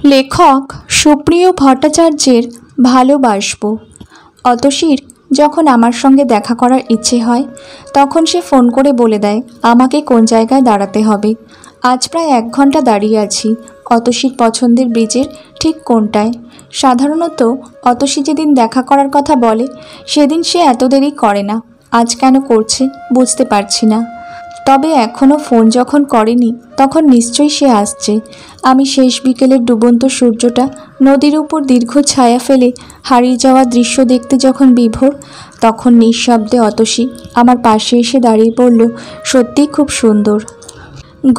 লেখক সুপ্রিয় ভট্টাচার্যের ভালোবাসবো। অতসীর যখন আমার সঙ্গে দেখা করার ইচ্ছে হয় তখন সে ফোন করে বলে দেয় আমাকে কোন জায়গায় দাঁড়াতে হবে। আজ প্রায় 1 ঘন্টা দাঁড়িয়ে আছি অতসীর পছন্দের ব্রিজের ঠিক কোনটায়। সাধারণত অতসী যেদিন দেখা করার কথা বলে সেদিন সে এত দেরি করে না, আজ কেন করছে বুঝতে পারছি না। তবে এখনও ফোন যখন করেনি তখন নিশ্চয়ই সে আসছে। আমি শেষ বিকেলের ডুবন্ত সূর্যটা নদীর উপর দীর্ঘ ছায়া ফেলে হারিয়ে যাওয়া দৃশ্য দেখতে যখন বিভোর, তখন নিঃশব্দে অতসী আমার পাশে এসে দাঁড়িয়ে পড়ল। সত্যিই খুব সুন্দর।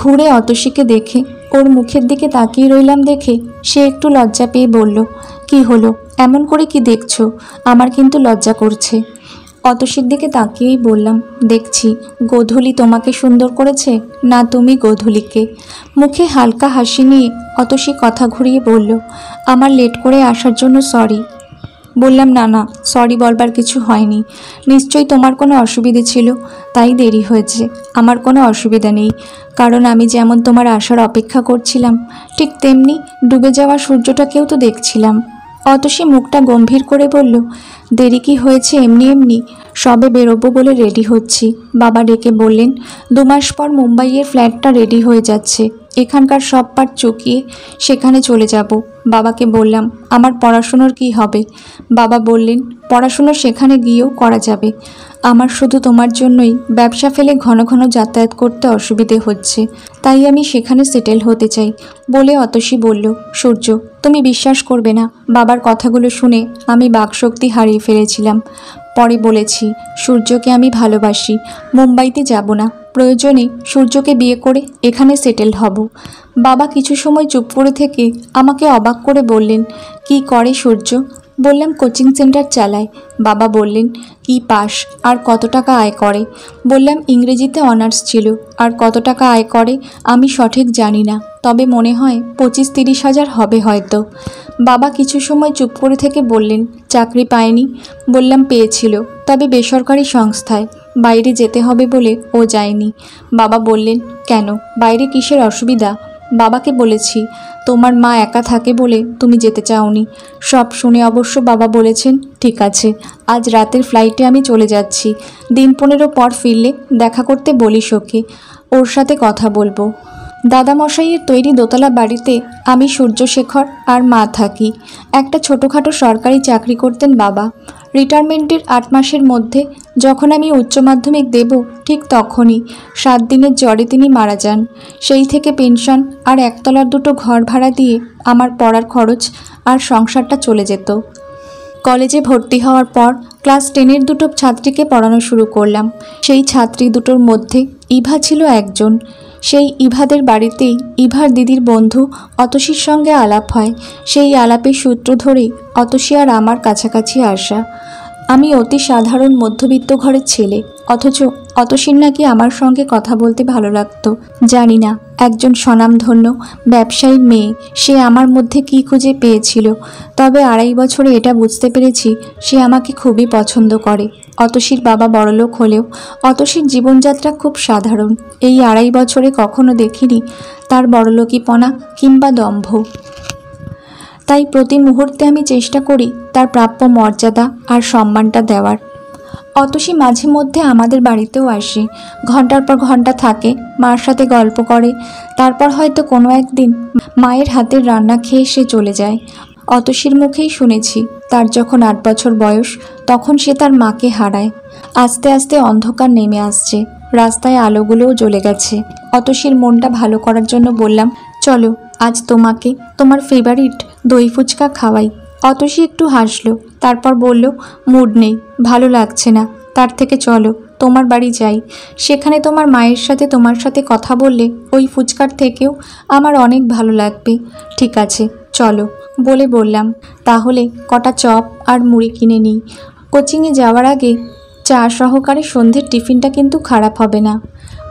ঘুরে অতসীকে দেখে ওর মুখের দিকে তাকিয়ে রইলাম দেখে সে একটু লজ্জা পেয়ে বলল, কি হলো, এমন করে কি দেখছো? আমার কিন্তু লজ্জা করছে। অতসীর দিকে তাকিয়েই বললাম, দেখছি গোধূলি তোমাকে সুন্দর করেছে না তুমি গোধূলিকে। মুখে হালকা হাসি নিয়ে অতসী কথা ঘুরিয়ে বলল, আমার লেট করে আসার জন্য সরি। বললাম, না না, সরি বলবার কিছু হয়নি, নিশ্চয়ই তোমার কোনো অসুবিধে ছিল তাই দেরি হয়েছে। আমার কোনো অসুবিধা নেই, কারণ আমি যেমন তোমার আসার অপেক্ষা করছিলাম ঠিক তেমনি ডুবে যাওয়া সূর্যটাকেও তো দেখছিলাম। অতসী মুখটা গম্ভীর করে বলল, দেরি কি হয়েছে এমনি এমনি, সবে বেরোবো বলে রেডি হচ্ছি। বাবা ডেকে বললেন 2 মাস পর মুম্বাইয়ের ফ্ল্যাটটা রেডি হয়ে যাচ্ছে, এখানকার সব পার্ট চুকিয়ে সেখানে চলে যাব। বাবাকে বললাম আমার পড়াশুনোর কি হবে? বাবা বললেন পড়াশুনো সেখানে গিয়েও করা যাবে, আমার শুধু তোমার জন্যই ব্যবসা ফেলে ঘন ঘন যাতায়াত করতে অসুবিধে হচ্ছে, তাই আমি সেখানে সেটেল হতে চাই। বলে অতসী বলল, সূর্য তুমি বিশ্বাস করবে না, বাবার কথাগুলো শুনে আমি বাকশক্তি হারিয়ে ফেলেছিলাম। পরে বলেছি সূর্যকে আমি ভালোবাসি, মুম্বাইতে যাব না, প্রয়োজনে সূর্যকে বিয়ে করে এখানে সেটেল হব। বাবা কিছু সময় চুপ করে থেকে আমাকে অবাক করে বললেন, কি করে সূর্য? বললাম কোচিং সেন্টার চালায়। বাবা বললেন, কি পাস আর কত টাকা আয় করে? বললাম ইংরেজিতে অনার্স ছিল, আর কত টাকা আয় করে আমি সঠিক জানি না, তবে মনে হয় 25-30 হাজার হবে হয়তো। বাবা কিছু সময় চুপ করে থেকে বললেন, চাকরি পায়নি? বললাম পেয়েছিল, তবে বেসরকারি সংস্থায়, বাইরে যেতে হবে বলে ও যায়নি। বাবা বললেন, কেন, বাইরে কিসের অসুবিধা? বাবাকে বলেছি তোমার মা একা থাকে বলে তুমি যেতে চাওনি। সব শুনে অবশ্য বাবা বলেছেন, ঠিক আছে, আজ রাতের ফ্লাইটে আমি চলে যাচ্ছি, দিন 15 পর ফিরলে দেখা করতে বলিস ওকে, ওর সাথে কথা বলবো। দাদামশাইয়ের তৈরি দোতলা বাড়িতে আমি সূর্যশেখর আর মা থাকি। একটা ছোটোখাটো সরকারি চাকরি করতেন বাবা। রিটায়ারমেন্টের 8 মাসের মধ্যে যখন আমি উচ্চ মাধ্যমিক দেব ঠিক তখনই 7 দিনের জ্বরে তিনি মারা যান। সেই থেকে পেনশন আর একতলার 2টো ঘর ভাড়া দিয়ে আমার পড়ার খরচ আর সংসারটা চলে যেত। কলেজে ভর্তি হওয়ার পর ক্লাস 10-এর 2টো ছাত্রীকে পড়ানো শুরু করলাম। সেই ছাত্রী দুটোর মধ্যে ইভা ছিল একজন। সেই ইভাদের বাড়িতেই ইভার দিদির বন্ধু অতসীর সঙ্গে আলাপ হয়। সেই আলাপের সূত্র ধরেই অতসী আর আমার কাছাকাছি আসা। আমি অতি সাধারণ মধ্যবিত্ত ঘরের ছেলে, অথচ অতসীর নাকি আমার সঙ্গে কথা বলতে ভালো লাগতো। জানি না একজন স্বনামধন্য ব্যবসায়ীর মেয়ে সে আমার মধ্যে কী খুঁজে পেয়েছিল, তবে 2.5 বছরে এটা বুঝতে পেরেছি সে আমাকে খুবই পছন্দ করে। অতসীর বাবা বড়লোক হলেও অতসীর জীবনযাত্রা খুব সাধারণ। এই 2.5 বছরে কখনো দেখিনি তার বড়লোকিপনা কিংবা দম্ভ। তাই প্রতি মুহূর্তে আমি চেষ্টা করি তার প্রাপ্য মর্যাদা আর সম্মানটা দেওয়ার। অতসী মাঝে মধ্যে আমাদের বাড়িতেও আসে, ঘন্টার পর ঘন্টা থাকে, মার সাথে গল্প করে, তারপর হয়তো কোনো একদিন মায়ের হাতের রান্না খেয়ে সে চলে যায়। অতসীর মুখেই শুনেছি তার যখন 8 বছর বয়স তখন সে তার মাকে হারায়। আস্তে আস্তে অন্ধকার নেমে আসছে, রাস্তায় আলোগুলোও জ্বলে গেছে। অতসীর মনটা ভালো করার জন্য বললাম, চলো আজ তোমাকে তোমার ফেভারিট দই ফুচকা খাওয়াই। অতসী একটু হাসলো, তারপর বলল, মুড নেই, ভালো লাগছে না, তার থেকে চলো তোমার বাড়ি যাই, সেখানে তোমার মায়ের সাথে তোমার সাথে কথা বললে ওই ফুচকার থেকেও আমার অনেক ভালো লাগবে। ঠিক আছে চলো বলে বললাম, তাহলে কটা চপ আর মুড়ি কিনে নিই, কোচিংয়ে যাওয়ার আগে চা সহকারে সন্ধ্যের টিফিনটা কিন্তু খারাপ হবে না।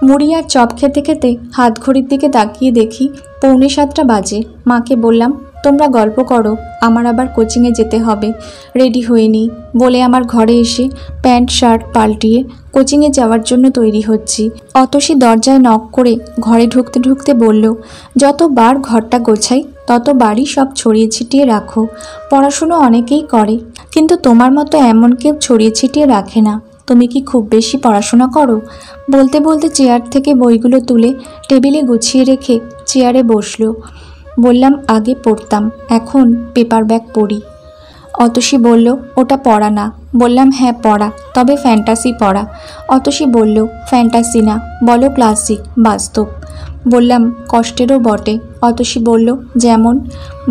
মুড়ি আর চপ খেতে খেতে হাত ঘড়ির দিকে তাকিয়ে দেখি 6:45 বাজে। মাকে বললাম, তোমরা গল্প করো, আমার আবার কোচিংয়ে যেতে হবে, রেডি হয়ে নিই বলে আমার ঘরে এসে প্যান্ট শার্ট পাল্টিয়ে কোচিংয়ে যাওয়ার জন্য তৈরি হচ্ছি। অতসী দরজায় নক করে ঘরে ঢুকতে ঢুকতে বলল, যতবার ঘরটা গোছাই ততবারই সব ছড়িয়ে ছিটিয়ে রাখো। পড়াশুনো অনেকেই করে, কিন্তু তোমার মতো এমন কেউ ছড়িয়ে ছিটিয়ে রাখে না। তুমি কি খুব বেশি পড়াশোনা করো? বলতে বলতে চেয়ার থেকে বইগুলো তুলে টেবিলে গুছিয়ে রেখে চেয়ারে বসলো। বললাম, আগে পড়তাম, এখন পেপার ব্যাগ পড়ি। অতসী বলল, ওটা পড়া না। বললাম, হ্যাঁ পড়া, তবে ফ্যান্টাসি পড়া। অতসী বলল, ফ্যান্টাসি না, বলো ক্লাসিক, বাস্তব। বললাম, কষ্টেরও বটে। অতসী বলল, যেমন?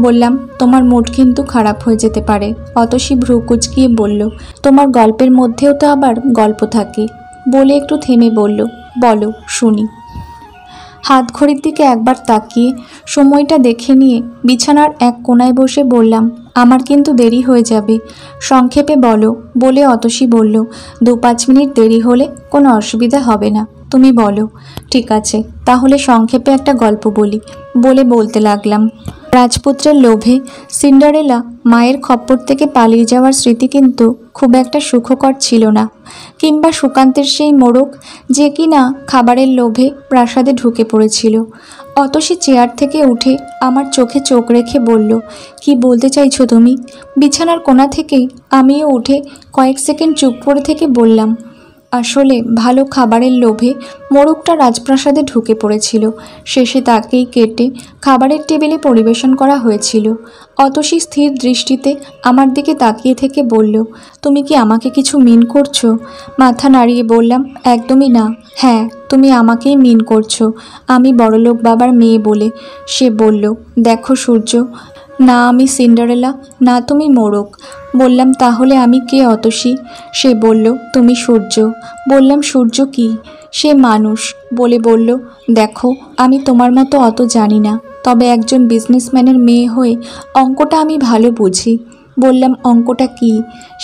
বললাম, তোমার মুড কিন্তু খারাপ হয়ে যেতে পারে। অতসী ভ্রু কুঁচকিয়ে বলল, তোমার গল্পের মধ্যেও তো আবার গল্প থাকে। বলে একটু থেমে বলল, বলো শুনি। হাত ঘড়ির দিকে একবার তাকিয়ে সময়টা দেখে নিয়ে বিছানার এক কোণায় বসে বললাম, আমার কিন্তু দেরি হয়ে যাবে, সংক্ষেপে বলো। বলে অতসী বলল, 2-5 মিনিট দেরি হলে কোনো অসুবিধা হবে না, তুমি বলো। ঠিক আছে, তাহলে সংক্ষেপে একটা গল্প বলি। বলে বলতে লাগলাম, রাজপুত্রের লোভে সিন্ডারেলা মায়ের খপ্পর থেকে পালিয়ে যাওয়ার স্মৃতি কিন্তু খুব একটা সুখকর ছিল না। কিংবা সুকান্তের সেই মোড়ক, যে কিনা খাবারের লোভে প্রাসাদে ঢুকে পড়েছিল। অতসী চেয়ার থেকে উঠে আমার চোখে চোখ রেখে বলল, কি বলতে চাইছো তুমি? বিছানার কোণা থেকেই আমিও উঠে কয়েক সেকেন্ড চুপ করে থেকে বললাম, আসলে ভালো খাবারের লোভে মোড়কটা রাজপ্রাসাদে ঢুকে পড়েছিল। শেষে তাকেই কেটে খাবারের টেবিলে পরিবেশন করা হয়েছিল। অতসী স্থির দৃষ্টিতে আমার দিকে তাকিয়ে থেকে বলল, তুমি কি আমাকে কিছু মিন করছো? মাথা নাড়িয়ে বললাম, একদমই না। হ্যাঁ, তুমি আমাকেই মিন করছো, আমি বড়লোক বাবার মেয়ে বলে। সে বলল, দেখো সূর্য, না আমি সিন্ডারেলা, না তুমি মোড়ক। বললাম, তাহলে আমি কে অতসী? সে বলল, তুমি সূর্য। বললাম, সূর্য কি? সে মানুষ। বলে বলল, দেখো, আমি তোমার মতো অত জানি না, তবে একজন বিজনেসম্যানের মেয়ে হয়ে অঙ্কটা আমি ভালো বুঝি। বললাম, অঙ্কটা কি?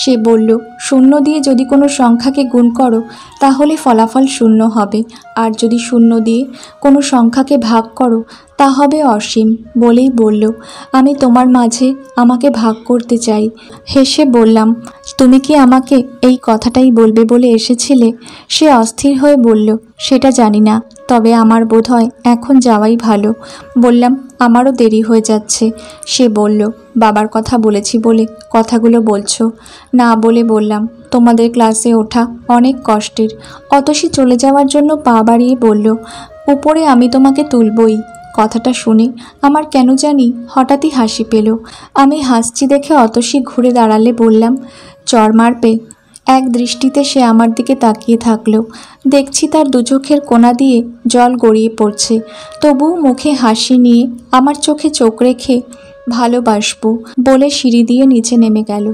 সে বলল, 0 দিয়ে যদি কোনো সংখ্যাকে গুণ করো তাহলে ফলাফল 0 হবে, আর যদি 0 দিয়ে কোনো সংখ্যাকে ভাগ করো তা হবে অসীম। বলেই বলল, আমি তোমার মাঝে আমাকে ভাগ করতে চাই। হেসে বললাম, তুমি কি আমাকে এই কথাটাই বলবে বলে এসেছিলে? সে অস্থির হয়ে বলল, সেটা জানি না, তবে আমার বোধ হয় এখন যাওয়াই ভালো। বললাম, আমারও দেরি হয়ে যাচ্ছে। সে বলল, বাবার কথা বলেছি বলে কথাগুলো বলছো? না বলে বললাম, তোমাদের ক্লাসে ওঠা অনেক কষ্টের। অতসী চলে যাওয়ার জন্য পা বাড়িয়ে বলল, উপরে আমি তোমাকে তুলবই। কথাটা শুনে আমার কেন জানি হঠাৎই হাসি পেল। আমি হাসছি দেখে অতসী ঘুরে দাঁড়ালে বললাম, চর মারবে? এক দৃষ্টিতে সে আমার দিকে তাকিয়ে থাকলো। দেখছি তার 2 চোখের কোণা দিয়ে জল গড়িয়ে পড়ছে, তবুও মুখে হাসি নিয়ে আমার চোখে চোখ রেখে ভালোবাসবো বলে সিঁড়ি দিয়ে নিচে নেমে গেল।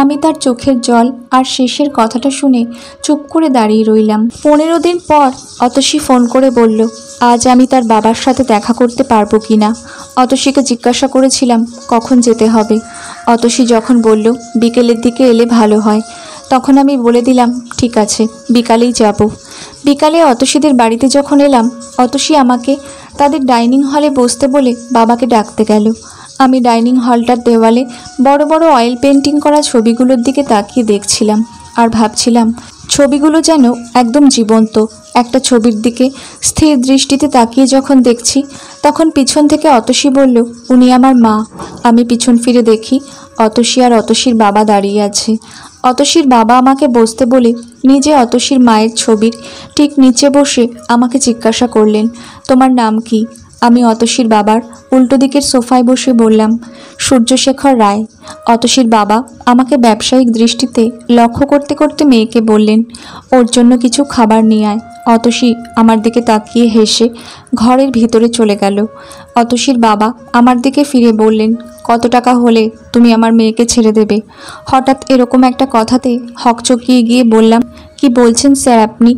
আমি তার চোখের জল আর শেষের কথাটা শুনে চুপ করে দাঁড়িয়ে রইলাম। 15 দিন পর অতসী ফোন করে বলল, আজ আমি তার বাবার সাথে দেখা করতে পারবো কি না। অতসীকে জিজ্ঞাসা করেছিলাম কখন যেতে হবে। অতসী যখন বলল বিকেলের দিকে এলে ভালো হয়, তখন আমি বলে দিলাম, ঠিক আছে, বিকালেই যাব। বিকালে অতসীদের বাড়িতে যখন এলাম, অতসী আমাকে তাদের ডাইনিং হলে বসতে বলে বাবাকে ডাকতে গেল। আমি ডাইনিং হলটার দেওয়ালে বড় বড় অয়েল পেন্টিং করা ছবিগুলোর দিকে তাকিয়ে দেখছিলাম আর ভাবছিলাম, ছবিগুলো যেন একদম জীবন্ত। একটা ছবির দিকে স্থির দৃষ্টিতে তাকিয়ে যখন দেখছি, তখন পিছন থেকে অতসী বলল, উনি আমার মা। আমি পিছন ফিরে দেখি অতসী আর অতসীর বাবা দাঁড়িয়ে আছে। অতসীর বাবা আমাকে বসতে বলে নিজে অতসীর মায়ের ছবির ঠিক নিচে বসে আমাকে জিজ্ঞাসা করলেন, তোমার নাম কি? আমি অতসীর বাবার উল্টো দিকের সোফায় বসে বললাম, সূর্যশেখর রায়। অতসীর বাবা আমাকে ব্যবসায়িক দৃষ্টিতে লক্ষ্য করতে করতে মেয়েকে বললেন, ওর জন্য কিছু খাবার নিয়ে আয়। অতসী আমার দিকে তাকিয়ে হেসে ঘরের ভিতরে চলে গেল। অতসীর বাবা আমার দিকে ফিরে বললেন, কত টাকা হলে তুমি আমার মেয়েকে ছেড়ে দেবে? হঠাৎ এরকম একটা কথাতে হকচকিয়ে গিয়ে বললাম, কি বলছেন স্যার আপনি?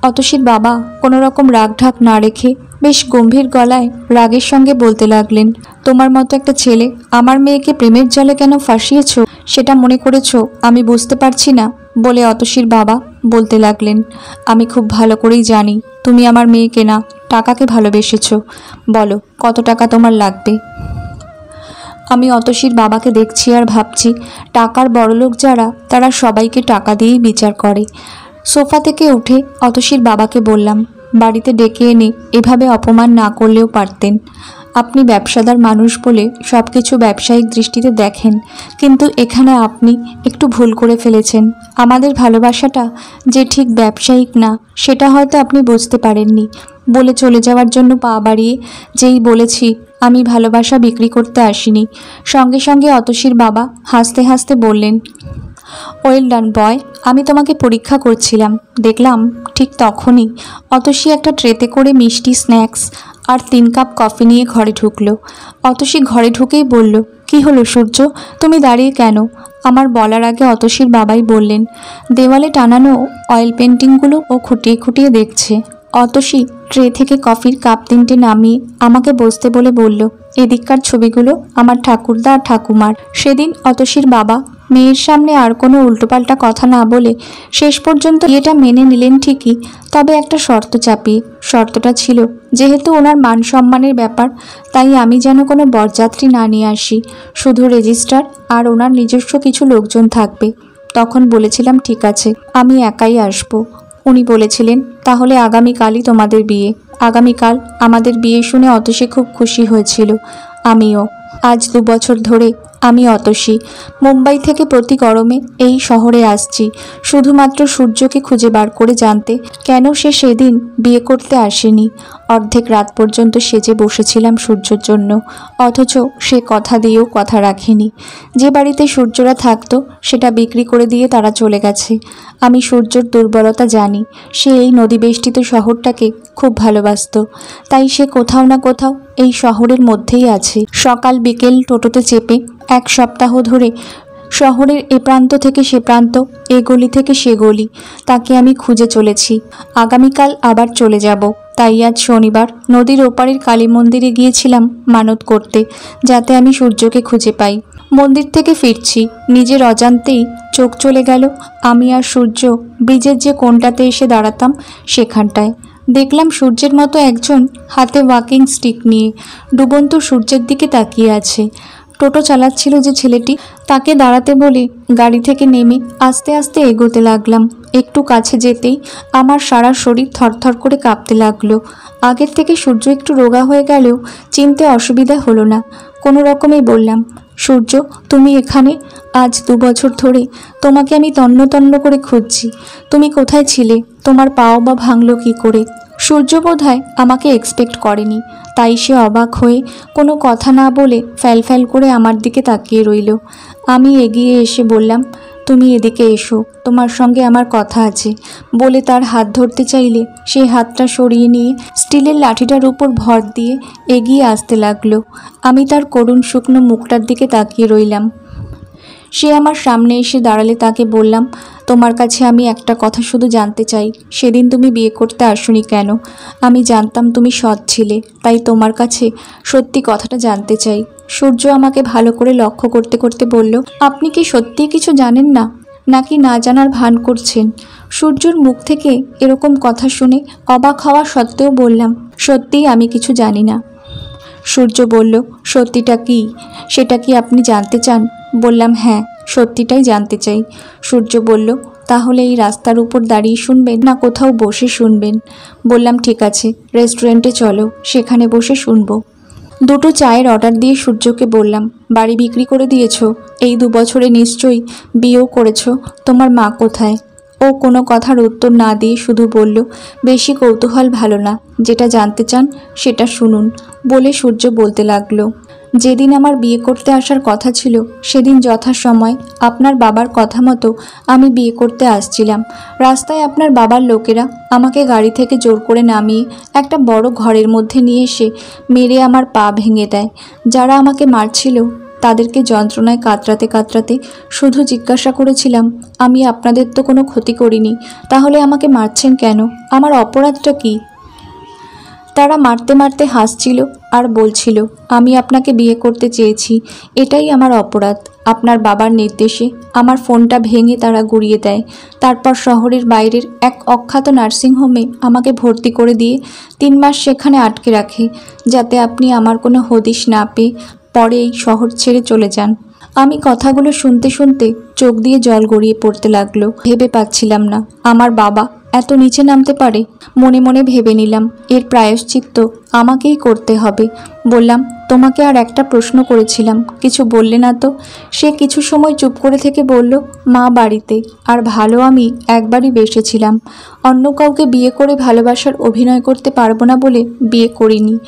অতসীর বাবা কোনো রকম রাগঢাক না রেখে বেশ গম্ভীর গলায় রাগের সঙ্গে বলতে লাগলেন, তোমার মতো একটা ছেলে আমার মেয়েকে প্রেমের জালে কেন ফাঁসিয়েছ সেটা মনে করেছো আমি বুঝতে পারছি না। বলে অতসীর বাবা বলতে লাগলেন, আমি খুব ভালো করেই জানি তুমি আমার মেয়েকে না টাকাকে ভালোবেসেছ। বলো কত টাকা তোমার লাগবে? আমি অতসীর বাবাকে দেখছি আর ভাবছি টাকার বড়লোক যারা তারা সবাইকে টাকা দিয়েই বিচার করে। সোফা থেকে উঠে অতসীর বাবাকে বললাম, বাড়িতে ডেকে এনে এভাবে অপমান না করলেও পারতেন। আপনি ব্যবসাদার মানুষ বলে সব কিছু ব্যবসায়িক দৃষ্টিতে দেখেন, কিন্তু এখানে আপনি একটু ভুল করে ফেলেছেন। আমাদের ভালোবাসাটা যে ঠিক ব্যবসায়িক না সেটা হয়তো আপনি বুঝতে পারেননি। বলে চলে যাওয়ার জন্য পা বাড়িয়ে যেই বলেছি আমি ভালোবাসা বিক্রি করতে আসিনি, সঙ্গে সঙ্গে অতসীর বাবা হাসতে হাসতে বললেন, ওয়েল ডান বয়, আমি তোমাকে পরীক্ষা করছিলাম। দেখলাম ঠিক তখনই অতসী একটা ট্রেতে করে মিষ্টি স্ন্যাক্স আর 3 কাপ কফি নিয়ে ঘরে ঢুকলো। অতসী ঘরে ঢুকেই বলল, কি হলো সূর্য, তুমি দাঁড়িয়ে কেন? আমার বলার আগে অতসীর বাবাই বললেন, দেওয়ালে টানানো অয়েল পেন্টিংগুলো ও খুঁটিয়ে খুঁটিয়ে দেখছে। অতসী ট্রে থেকে কফির কাপ 3টে নামিয়ে আমাকে বসতে বলে বলল, এদিককার ছবিগুলো আমার ঠাকুরদা আর ঠাকুমার। সেদিন অতসীর বাবা মেয়ের সামনে আর কোনো উল্টোপাল্টা কথা না বলে শেষ পর্যন্ত এটা মেনে নিলেন ঠিকই, তবে একটা শর্ত চাপিয়ে। শর্তটা ছিল, যেহেতু ওনার মান সম্মানের ব্যাপার, তাই আমি যেন কোনো বরযাত্রী না নিয়ে আসি, শুধু রেজিস্ট্রার আর ওনার নিজস্ব কিছু লোকজন থাকবে। তখন বলেছিলাম ঠিক আছে, আমি একাই আসবো। উনি বলেছিলেন, তাহলে আগামীকালই তোমাদের বিয়ে। আগামীকাল আমাদের বিয়ে শুনে অতসী খুব খুশি হয়েছিল, আমিও। আজ 2 বছর ধরে আমি অতসী মুম্বাই থেকে প্রতি গরমে এই শহরে আসছি শুধুমাত্র সূর্যকে খুঁজে বার করে জানতে কেন সে সেদিন বিয়ে করতে আসেনি। অর্ধেক রাত পর্যন্ত সেজে বসেছিলাম সূর্যর জন্য, অথচ সে কথা দিয়েও কথা রাখেনি। যে বাড়িতে সূর্যরা থাকতো সেটা বিক্রি করে দিয়ে তারা চলে গেছে। আমি সূর্যর দুর্বলতা জানি, সে এই নদীবেষ্টিত শহরটাকে খুব ভালোবাসত, তাই সে কোথাও না কোথাও এই শহরের মধ্যেই আছে। সকাল বিকেল টোটোতে চেপে 1 সপ্তাহ ধরে শহরের এ প্রান্ত থেকে সে প্রান্ত, এ গলি থেকে সে গলি তাকে আমি খুঁজে চলেছি। আগামীকাল আবার চলে যাব, তাই আজ শনিবার নদীর ওপারের কালী মন্দিরে গিয়েছিলাম মানত করতে, যাতে আমি সূর্যকে খুঁজে পাই। মন্দির থেকে ফিরছি, নিজের অজান্তেই চোখ চলে গেল আমি আর সূর্য ব্রিজের যে কোণটাতে এসে দাঁড়াতাম সেখানটায়। দেখলাম সূর্যের মতো একজন হাতে ওয়াকিং স্টিক নিয়ে ডুবন্ত সূর্যের দিকে তাকিয়ে আছে। টোটো চালাচ্ছিল যে ছেলেটি, তাকে দাঁড়াতে বলে গাড়ি থেকে নেমে আস্তে আস্তে এগোতে লাগলাম। একটু কাছে যেতেই আমার সারা শরীর থরথর করে কাঁপতে লাগলো। আগের থেকে সূর্য একটু রোগা হয়ে গেলেও চিনতে অসুবিধা হলো না। কোনো রকমেই বললাম, সূর্য তুমি এখানে? আজ 2 বছর ধরে তোমাকে আমি তন্ন তন্ন করে খুঁজছি, তুমি কোথায় ছিলে? তোমার পাও বা ভাঙলো কী করে? সূর্য বোধহয় আমাকে এক্সপেক্ট করেনি, তাই সে অবাক হয়ে কোনো কথা না বলে ফ্যাল করে আমার দিকে তাকিয়ে রইল। আমি এগিয়ে এসে বললাম, তুমি এদিকে এসো, তোমার সঙ্গে আমার কথা আছে। বলে তার হাত ধরতে চাইলে সে হাতটা সরিয়ে নিয়ে স্টিলের লাঠিটার উপর ভর দিয়ে এগিয়ে আসতে লাগলো। আমি তার করুণ শুকনো মুখটার দিকে তাকিয়ে রইলাম। সে আমার সামনে এসে দাঁড়ালে তাকে বললাম, তোমার কাছে আমি একটা কথা শুধু জানতে চাই, সেদিন তুমি বিয়ে করতে আসোনি কেন? আমি জানতাম তুমি সৎ ছিলে, তাই তোমার কাছে সত্যি কথাটা জানতে চাই। সূর্য আমাকে ভালো করে লক্ষ্য করতে করতে বলল, আপনি কি সত্যিই কিছু জানেন না, নাকি না জানার ভান করছেন? সূর্যর মুখ থেকে এরকম কথা শুনে অবাক হওয়া সত্ত্বেও বললাম, সত্যিই আমি কিছু জানি না। সূর্য বলল, সত্যিটা কি, সেটা কি আপনি জানতে চান? বললাম, হ্যাঁ, সত্যিটাই জানতে চাই। সূর্য বলল, তাহলে এই রাস্তার উপর দাঁড়িয়ে শুনবেন না কোথাও বসে শুনবেন? বললাম, ঠিক আছে, রেস্টুরেন্টে চলো, সেখানে বসে শুনবো। 2টো চায়ের অর্ডার দিয়ে সূর্যকে বললাম, বাড়ি বিক্রি করে দিয়েছো? এই 2 বছরে নিশ্চয়ই বিয়েও করেছো। তোমার মা কোথায়? ও কোনো কথার উত্তর না দিয়ে শুধু বলল, বেশি কৌতূহল ভালো না, যেটা জানতে চান সেটা শুনুন। বলে সূর্য বলতে লাগলো, যেদিন আমার বিয়ে করতে আসার কথা ছিল সেদিন যথাসময় আপনার বাবার কথা মতো আমি বিয়ে করতে আসছিলাম। রাস্তায় আপনার বাবার লোকেরা আমাকে গাড়ি থেকে জোর করে নামিয়ে একটা বড় ঘরের মধ্যে নিয়ে এসে মেরে আমার পা ভেঙে দেয়। যারা আমাকে মারছিল তাদেরকে যন্ত্রণায় কাতরাতে কাতরাতে শুধু জিজ্ঞাসা করেছিলাম, আমি আপনাদের তো কোনো ক্ষতি করিনি, তাহলে আমাকে মারছেন কেন? আমার অপরাধটা কী? তারা মারতে মারতে হাসছিল আর বলছিল, আমি আপনাকে বিয়ে করতে চেয়েছি, এটাই আমার অপরাধ। আপনার বাবার নির্দেশে আমার ফোনটা ভেঙে তারা গুঁড়িয়ে দেয়। তারপর শহরের বাইরের এক অখ্যাত নার্সিংহোমে আমাকে ভর্তি করে দিয়ে 3 মাস সেখানে আটকে রাখে, যাতে আপনি আমার কোনো হদিশ না পেয়ে পরে এই শহর ছেড়ে চলে যান। আমি কথাগুলো শুনতে শুনতে চোখ দিয়ে জল গড়িয়ে পড়তে লাগলো। ভেবে পাচ্ছিলাম না আমার বাবা এত নিচে নামতে পারে। মনে মনে ভেবে নিলাম এর প্রায়শ্চিত্ত আমাকেই করতে হবে। বললাম, তোমাকে আর একটা প্রশ্ন করেছিলাম, কিছু বললে না তো? সে কিছু সময় চুপ করে থেকে বলল, মা বাড়িতে, আর ভালো আমি একবারই বেসেছিলাম। অন্য কাউকে বিয়ে করে ভালোবাসার অভিনয় করতে পারবো না বলে বিয়ে করিনি।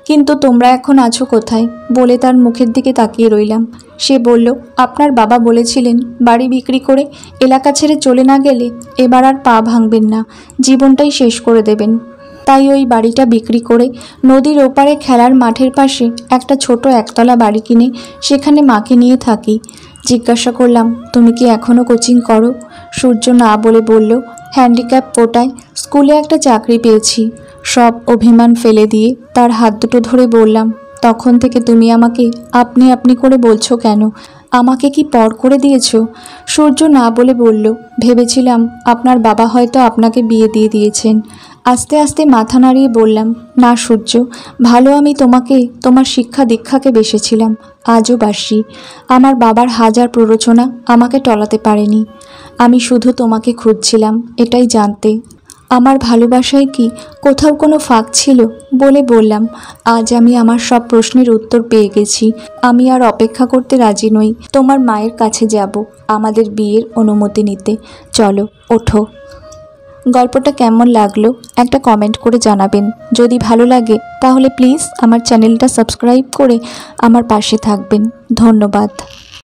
কিন্তু তোমরা এখন আছো কোথায়? বলে তার মুখের দিকে তাকিয়ে রইলাম। সে বলল, আপনার বাবা বলেছিলেন বাড়ি বিক্রি করে এলাকা ছেড়ে চলে না গেলে এবার আর পা ভাঙবেন না, জীবনটাই শেষ করে দেবেন। তাই ওই বাড়িটা বিক্রি করে নদীর ওপারে খেলার মাঠের পাশে একটা ছোট একতলা বাড়ি কিনে সেখানে মাকে নিয়ে থাকি। জিজ্ঞাসা করলাম, তুমি কি এখনও কোচিং করো? সূর্য না বলে বলল, হ্যান্ডিক্যাপ কোটায় স্কুলে একটা চাকরি পেয়েছি। সব অভিমান ফেলে দিয়ে তার হাত দুটো ধরে বললাম, তখন থেকে তুমি আমাকে আপনি আপনি করে বলছো কেন? আমাকে কি পর করে দিয়েছ? সূর্য না বলে বলল, ভেবেছিলাম আপনার বাবা হয়তো আপনাকে বিয়ে দিয়ে দিয়েছেন। আস্তে আস্তে মাথা নাড়িয়ে বললাম, না সূর্য, ভালো আমি তোমাকে তোমার শিক্ষা দীক্ষাকে বেসেছিলাম, আজও বাসি। আমার বাবার হাজার প্ররোচনা আমাকে টলাতে পারেনি। আমি শুধু তোমাকে খুঁজছিলাম এটাই জানতে আমার ভালোবাসায় কি কোথাও কোনো ফাঁক ছিল। বলে বললাম, আজ আমি আমার সব প্রশ্নের উত্তর পেয়ে গেছি। আমি আর অপেক্ষা করতে রাজি নই। তোমার মায়ের কাছে যাব আমাদের বিয়ের অনুমতি নিতে। চলো, ওঠো। গল্পটা কেমন লাগলো একটা কমেন্ট করে জানাবেন। যদি ভালো লাগে তাহলে প্লিজ আমার চ্যানেলটা সাবস্ক্রাইব করে আমার পাশে থাকবেন। ধন্যবাদ।